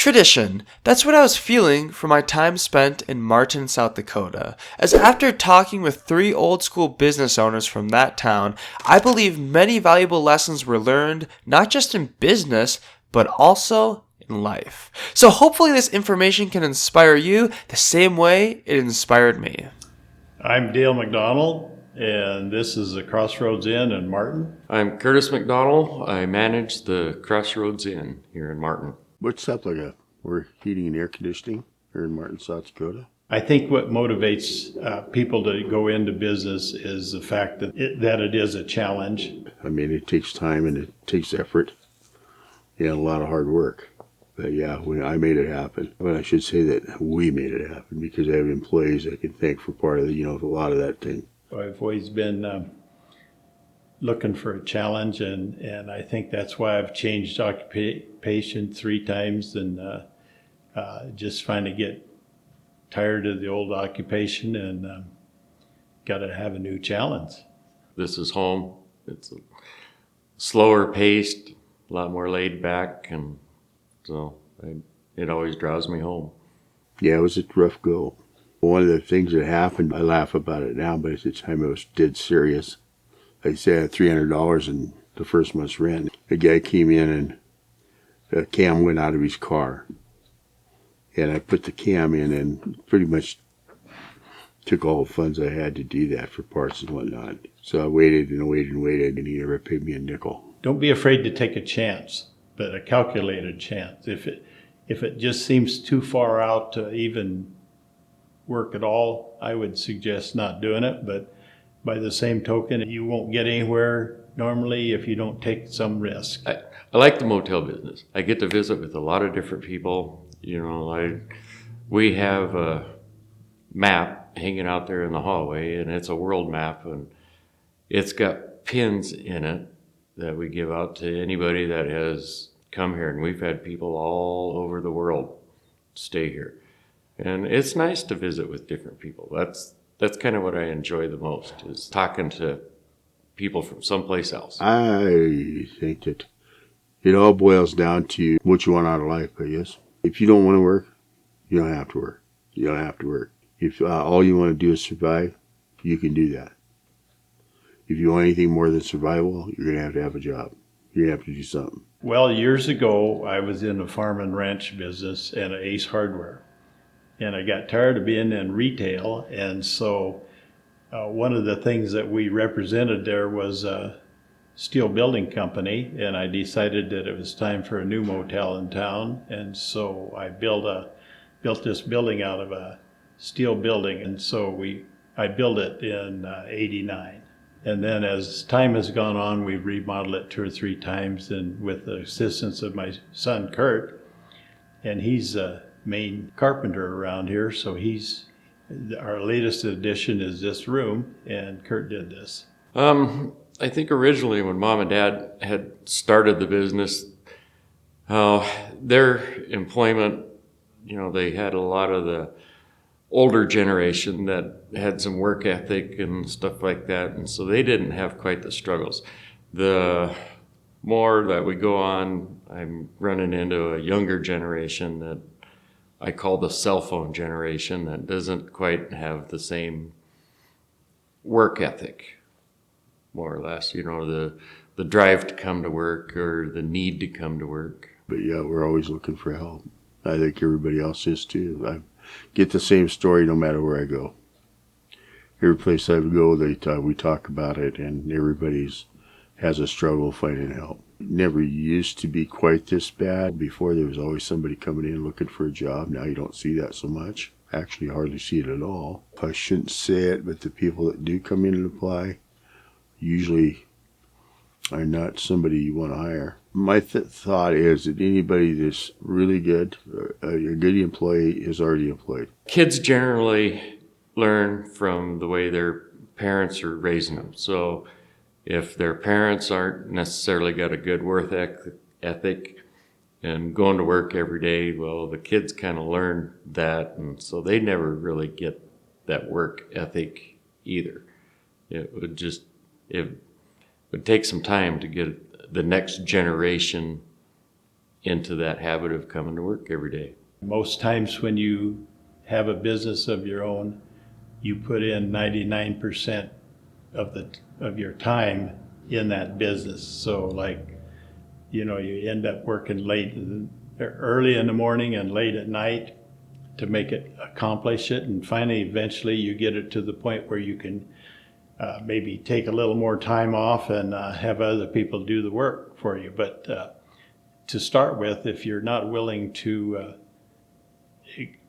Tradition. That's what I was feeling for my time spent in Martin, South Dakota. As after talking with 3 old school business owners from that town, I believe many valuable lessons were learned, not just in business, but also in life. So hopefully this information can inspire you the same way it inspired me. I'm Dale McDonald, and this is the Crossroads Inn in Martin. I'm Curtis McDonald. I manage the Crossroads Inn here in Martin. What's up like a we're heating and air conditioning here in Martin, South Dakota? I think what motivates people to go into business is the fact that it is a challenge. I mean, it takes time and it takes effort and a lot of hard work. But yeah, when I made it happen. But I should say that we made it happen because I have employees I can thank for part of a lot of that thing. I've always been looking for a challenge, and I think that's why I've changed occupation 3 times, and just finally get tired of the old occupation and got to have a new challenge. This is home. It's slower paced, a lot more laid back, and so it always draws me home. Yeah, it was a rough go. One of the things that happened, I laugh about it now, but at the time I was dead serious. I said I had $300 in the first month's rent. A guy came in and a cam went out of his car. And I put the cam in and pretty much took all the funds I had to do that for parts and whatnot. So I waited and waited and waited, and he never paid me a nickel. Don't be afraid to take a chance, but a calculated chance. If it just seems too far out to even work at all, I would suggest not doing it. But by the same token, you won't get anywhere normally if you don't take some risk. I like the motel business. I get to visit with a lot of different people. We have a map hanging out there in the hallway, and it's a world map, and it's got pins in it that we give out to anybody that has come here. And we've had people all over the world stay here. And it's nice to visit with different people. That's kind of what I enjoy the most, is talking to people from someplace else. I think that it all boils down to what you want out of life, I guess. If you don't want to work, you don't have to work. You don't have to work. If all you want to do is survive, you can do that. If you want anything more than survival, you're going to have a job. You're going to have to do something. Well, years ago, I was in the farm and ranch business and Ace Hardware. And I got tired of being in retail, and so one of the things that we represented there was a steel building company, and I decided that it was time for a new motel in town, and so I built this building out of a steel building, and so I built it in '89. And then as time has gone on, we've remodeled it 2 or 3 times, and with the assistance of my son Kurt, and he's main carpenter around here, so our latest addition is this room, and Kurt did this. I think originally when Mom and Dad had started the business, their employment, they had a lot of the older generation that had some work ethic and stuff like that, and so they didn't have quite the struggles. The more that we go on, I'm running into a younger generation that I call the cell phone generation, that doesn't quite have the same work ethic, more or less. The drive to come to work or the need to come to work. But yeah, we're always looking for help. I think everybody else is too. I get the same story no matter where I go. Every place I go, we talk about it, and everybody's has a struggle finding help. It never used to be quite this bad. Before, there was always somebody coming in looking for a job. Now you don't see that so much. Actually, hardly see it at all. I shouldn't say it, but the people that do come in and apply usually are not somebody you want to hire. My thought is that anybody that's really good, a good employee, is already employed. Kids generally learn from the way their parents are raising them. So if their parents aren't necessarily got a good work ethic and going to work every day, well, the kids kind of learn that, and so they never really get that work ethic either. It would take some time to get the next generation into that habit of coming to work every day. Most times when you have a business of your own, you put in 99% of your time in that business. So like, you end up working early in the morning and late at night to make it accomplish it. And finally, eventually you get it to the point where you can maybe take a little more time off and have other people do the work for you. But to start with, if you're not willing to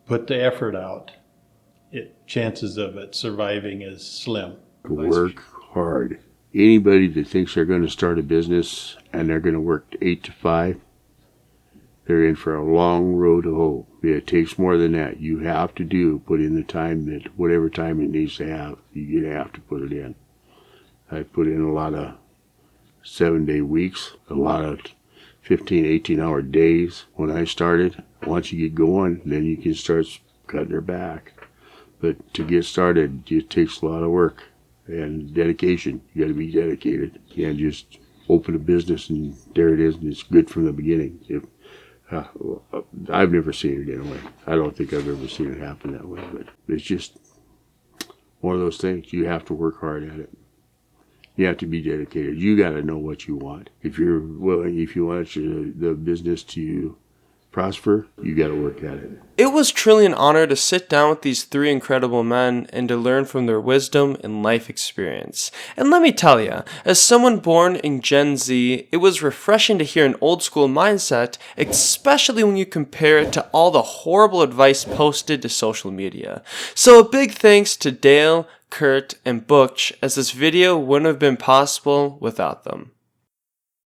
put the effort out, chances of it surviving is slim. Work hard. Anybody that thinks they're going to start a business and they're going to work 8 to 5, they're in for a long road to hoe. It takes more than that. You have to put in the time, that whatever time it needs to have, you're going to have to put it in. I put in a lot of 7-day weeks, a lot of 15, 18-hour days when I started. Once you get going, then you can start cutting her back. But to get started, it takes a lot of work and dedication. You got to be dedicated. You can't just open a business and there it is, and it's good from the beginning. I've never seen it anyway. I don't think I've ever seen it happen that way. But it's just one of those things. You have to work hard at it. You have to be dedicated. You got to know what you want. If you're willing, if you want the business to prosper, you got to work at it. It was truly an honor to sit down with these three incredible men and to learn from their wisdom and life experience. And let me tell you, as someone born in Gen Z, it was refreshing to hear an old school mindset, especially when you compare it to all the horrible advice posted to social media. So a big thanks to Dale, Kurt, and Butch, as this video wouldn't have been possible without them.